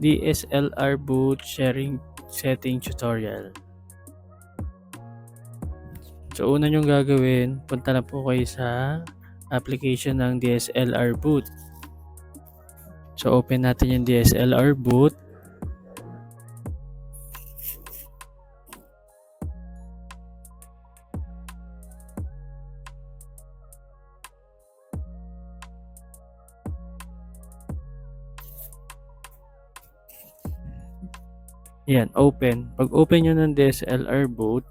DSLR boot sharing setting tutorial. So una nyong gagawin, punta na po kayo sa application ng DSLR boot. So open natin yung DSLR boot. Yan, open. Pag open nyo ng DSLR boot,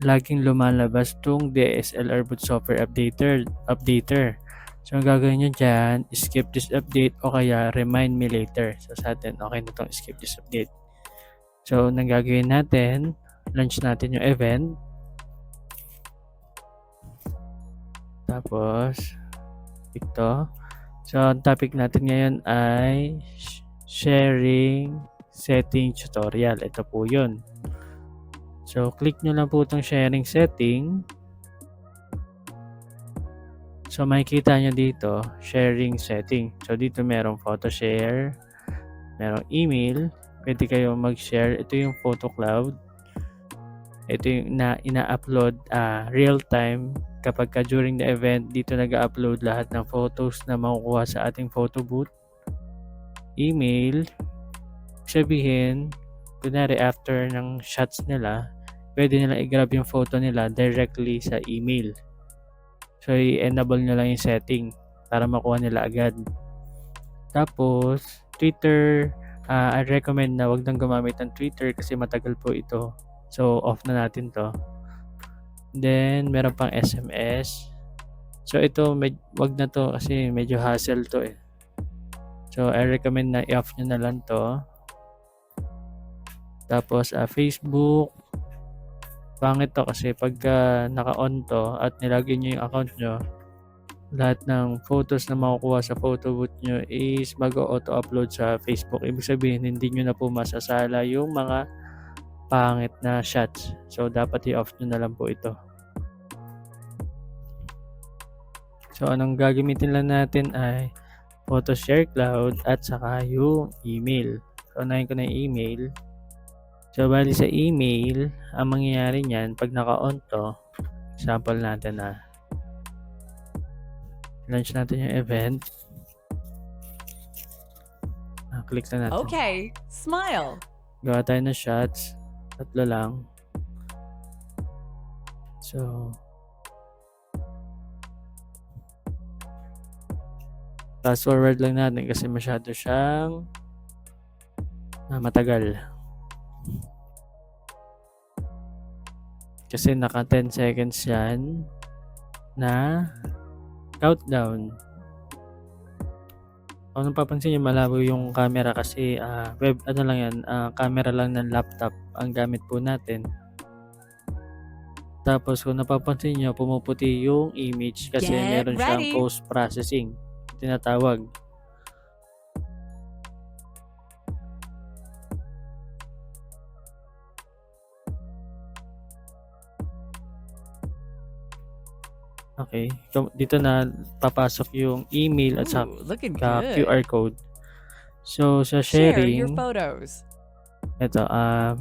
laging lumalabas tong DSLR boot software updater. So ang gagawin nyo dyan, skip this update o kaya remind me later. So sa atin, okay na itong skip this update. So nang gagawin natin, launch natin yung event. Tapos, ito. So ang topic natin ngayon ay sharing setting tutorial. Ito po yun. So, click nyo lang po itong sharing setting. So, makikita nyo dito, sharing setting. So, dito merong photo share, merong email, pwede kayo mag-share. Ito yung photo cloud. Ito yung ina-upload real time. Kapag during the event, dito nag-upload lahat ng photos na makukuha sa ating photo booth. Email, sabihin, kunwari after ng shots nila, pwede nila i-grab yung photo nila directly sa email. So, i-enable nyo lang yung setting para makuha nila agad. Tapos, Twitter, I recommend na wag nang gumamit ng Twitter kasi matagal po ito. So, off na natin to. Then, meron pang SMS. So, ito, wag na to kasi medyo hassle to eh. So, I recommend na i-off nyo na lang to. Tapos, Facebook. Pangit to kasi pagka naka-on to at nilagay nyo yung account nyo, lahat ng photos na makukuha sa photo booth nyo is mag-auto-upload sa Facebook. Ibig sabihin, hindi nyo na po masasala yung mga pangit na shots. So, dapat i-off nyo na lang po ito. So, anong gagamitin lang natin ay Photo Share Cloud at saka yung email. So, unahin ko na yung email. So, bali sa email, ang mangyayari niyan, pag naka-on to, example natin launch natin yung event. Click na natin. Okay, smile. Gawa tayo ng shots. 3 lang. So, fast forward lang natin kasi masyado siyang matagal. Kasi naka 10 seconds yan na countdown. Kung napapansin nyo, malabo yung camera kasi camera lang ng laptop ang gamit po natin. Tapos kung napapansin nyo, pumuputi yung image kasi meron siyang post-processing tinatawag. Okay, dito na papasok yung email at saka QR code. So sa sharing, share your photos. Ito,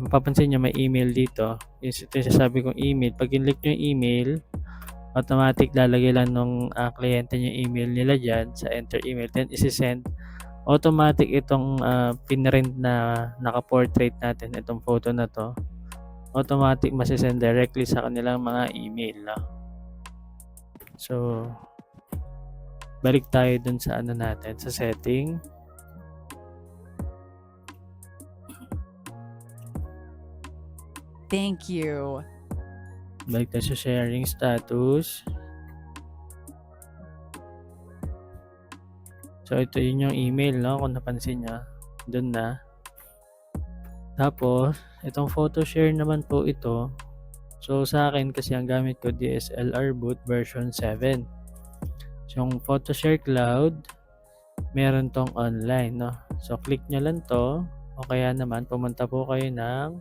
mapapansin nyo may email dito. Ito yung sasabi kong email. Pag in-click nyo yung email, automatic lalagay lang nung kliyente nyo yung email nila dyan sa enter email. Then isi-send. Automatic itong pinrint na naka-portrait natin, itong photo na to. Automatic masisend directly sa kanilang mga email. So, balik tayo dun sa natin, sa setting. Thank you. Balik tayo sa sharing status. So, ito yun yung email, no? Kung napansin nyo, dun na. Tapos, itong photo share naman po ito. So, sa akin kasi ang gamit ko DSLR boot version 7. So, yung photo share cloud, meron tong online, no? So, click nyo lang to. O kaya naman, pumunta po kayo ng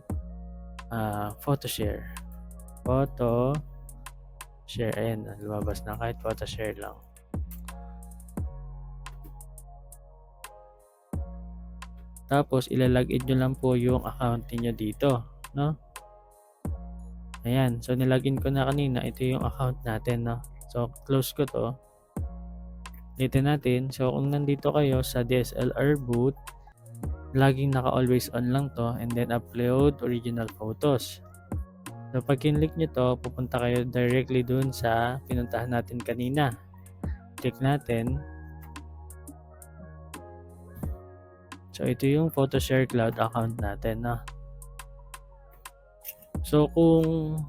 photo share. Photo share. Ayan, lumabas na kahit photo share lang. Tapos ilalagin nyo lang po yung account niyo dito, no? Ayan, so nilagin ko na kanina, ito yung account natin, no? So close ko to. Dito natin, so kung nandito kayo sa DSLR booth, laging naka always on lang to, and then upload original photos. So pag kinlik nyo to, pupunta kayo directly dun sa pinuntahan natin kanina. Click natin. So ito yung PhotoShare Cloud account natin, no? So kung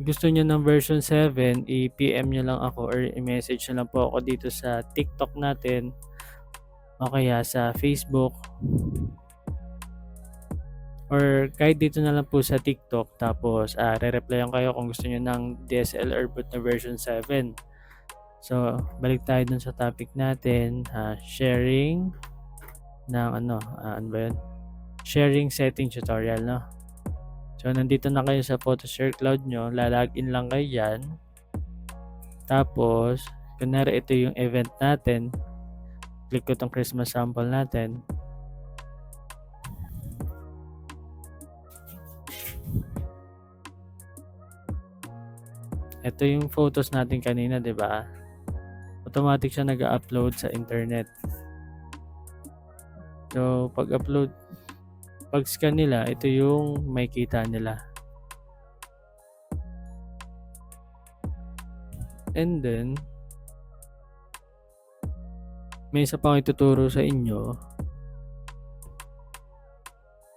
gusto niyo ng version 7, i-PM nyo lang ako or i-message nyo lang po ako dito sa TikTok natin o kaya sa Facebook or kahit dito na lang po sa TikTok, tapos re-replyan kayo kung gusto niyo ng DSLR boot na version 7. So balik tayo dun sa topic natin, sharing ng ano ba yun? Sharing setting tutorial, no? So nandito na kayo sa PhotoShare Cloud nyo, lalagin lang kayo dyan. Tapos kunwari ito yung event natin, click ko tong Christmas sample natin. Ito yung photos natin kanina, 'di ba? Automatic siya nag-upload sa internet. So pag-upload, pag scan nila, ito yung makikita nila. And then may isa pang ituturo sa inyo.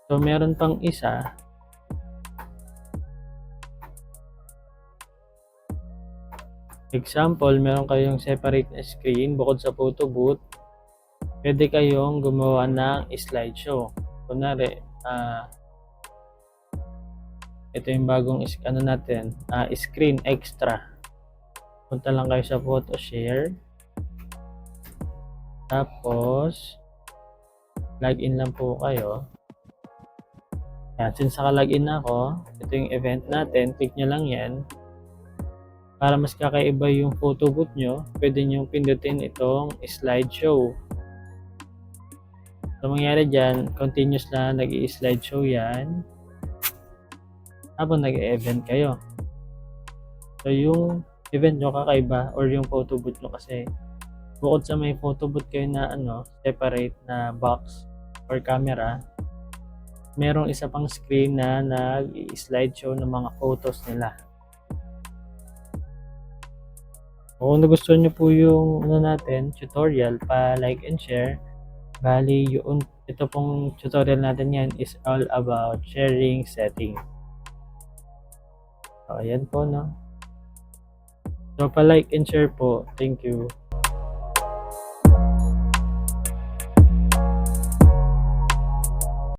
So meron pang isa. Example, meron kayong separate na screen bukod sa photo booth. Pwede kayong gumawa ng slideshow. Kunwari, ito yung bagong natin, screen extra. Punta lang kayo sa photo share. Tapos login lang po kayo. Yan, since naka-login na ako, ito yung event natin, click nyo lang yan. Para mas kakaiba yung photo booth nyo, pwede nyo pindutin itong slideshow. So mangyari dyan, continuous na nag-i-slideshow yan habang nag-event kayo. So yung event nyo kakaiba or yung photo booth nyo kasi bukod sa may photo booth kayo na separate na box or camera, merong isa pang screen na nag-i-slideshow ng mga photos nila. Kung nagustuhan nyo po yung natin, tutorial, pa-like and share. Bali, ito pong tutorial natin yan is all about sharing setting. So, ayan po, no? So, pa-like and share po. Thank you.